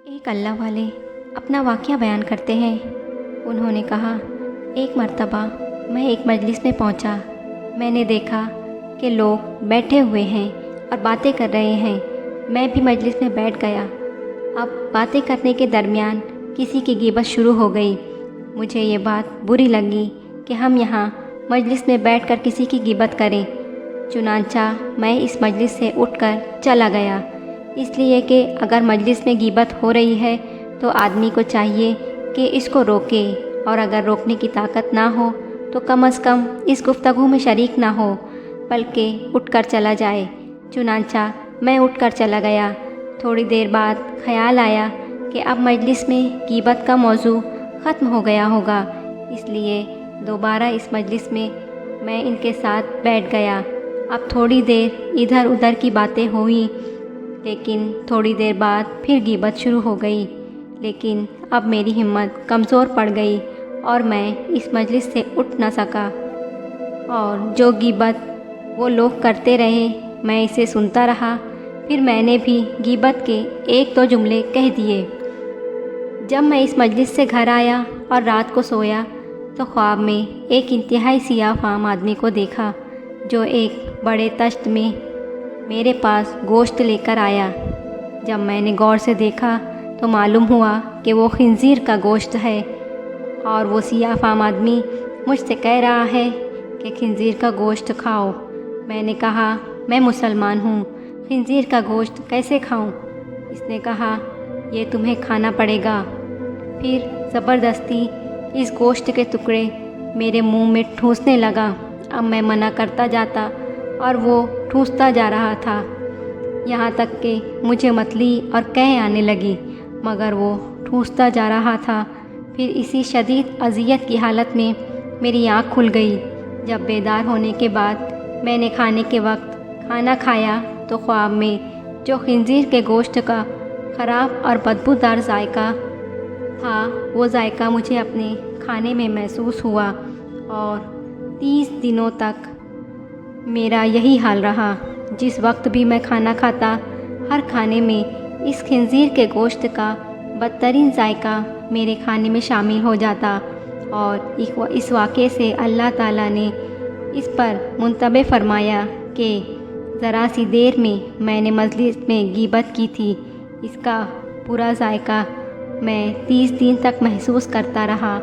ایک اللہ والے اپنا واقعہ بیان کرتے ہیں۔ انہوں نے کہا، ایک مرتبہ میں ایک مجلس میں پہنچا۔ میں نے دیکھا کہ لوگ بیٹھے ہوئے ہیں اور باتیں کر رہے ہیں۔ میں بھی مجلس میں بیٹھ گیا۔ اب باتیں کرنے کے درمیان کسی کی غیبت شروع ہو گئی۔ مجھے یہ بات بری لگی کہ ہم یہاں مجلس میں بیٹھ کر کسی کی غیبت کریں۔ چنانچہ میں اس مجلس سے اٹھ کر چلا گیا، اس لیے کہ اگر مجلس میں غیبت ہو رہی ہے تو آدمی کو چاہیے کہ اس کو روکے، اور اگر روکنے کی طاقت نہ ہو تو کم از کم اس گفتگو میں شریک نہ ہو بلکہ اٹھ کر چلا جائے۔ چنانچہ میں اٹھ کر چلا گیا۔ تھوڑی دیر بعد خیال آیا کہ اب مجلس میں غیبت کا موضوع ختم ہو گیا ہوگا، اس لیے دوبارہ اس مجلس میں ان کے ساتھ بیٹھ گیا۔ اب تھوڑی دیر ادھر ادھر کی باتیں ہوئیں، لیکن تھوڑی دیر بعد پھر غیبت شروع ہو گئی۔ لیکن اب میری ہمت کمزور پڑ گئی اور میں اس مجلس سے اٹھ نہ سکا، اور جو غیبت وہ لوگ کرتے رہے میں اسے سنتا رہا۔ پھر میں نے بھی غیبت کے ایک دو جملے کہہ دیے۔ جب میں اس مجلس سے گھر آیا اور رات کو سویا تو خواب میں ایک انتہائی سیاہ فام آدمی کو دیکھا، جو ایک بڑے طشت میں میرے پاس گوشت لے کر آیا۔ جب میں نے غور سے دیکھا تو معلوم ہوا کہ وہ خنزیر کا گوشت ہے، اور وہ سیاہ فام آدمی مجھ سے کہہ رہا ہے کہ خنزیر کا گوشت کھاؤ۔ میں نے کہا، میں مسلمان ہوں، خنزیر کا گوشت کیسے کھاؤں؟ اس نے کہا، یہ تمہیں کھانا پڑے گا۔ پھر زبردستی اس گوشت کے ٹکڑے میرے منہ میں ٹھونسنے لگا۔ اب میں منع کرتا جاتا اور وہ ٹھونستا جا رہا تھا، یہاں تک کہ مجھے متلی اور قے آنے لگی، مگر وہ ٹھونستا جا رہا تھا۔ پھر اسی شدید اذیت کی حالت میں میری آنکھ کھل گئی۔ جب بیدار ہونے کے بعد میں نے کھانے کے وقت کھانا کھایا تو خواب میں جو خنزیر کے گوشت کا خراب اور بدبودار ذائقہ تھا، وہ ذائقہ مجھے اپنے کھانے میں محسوس ہوا، اور 30 دنوں تک میرا یہی حال رہا۔ جس وقت بھی میں کھانا کھاتا، ہر کھانے میں اس خنزیر کے گوشت کا بدترین ذائقہ میرے کھانے میں شامل ہو جاتا، اور اس واقعے سے اللہ تعالیٰ نے اس پر منتبہ فرمایا کہ ذرا سی دیر میں نے مجلس میں غیبت کی تھی، اس کا برا ذائقہ میں 30 دن تک محسوس کرتا رہا۔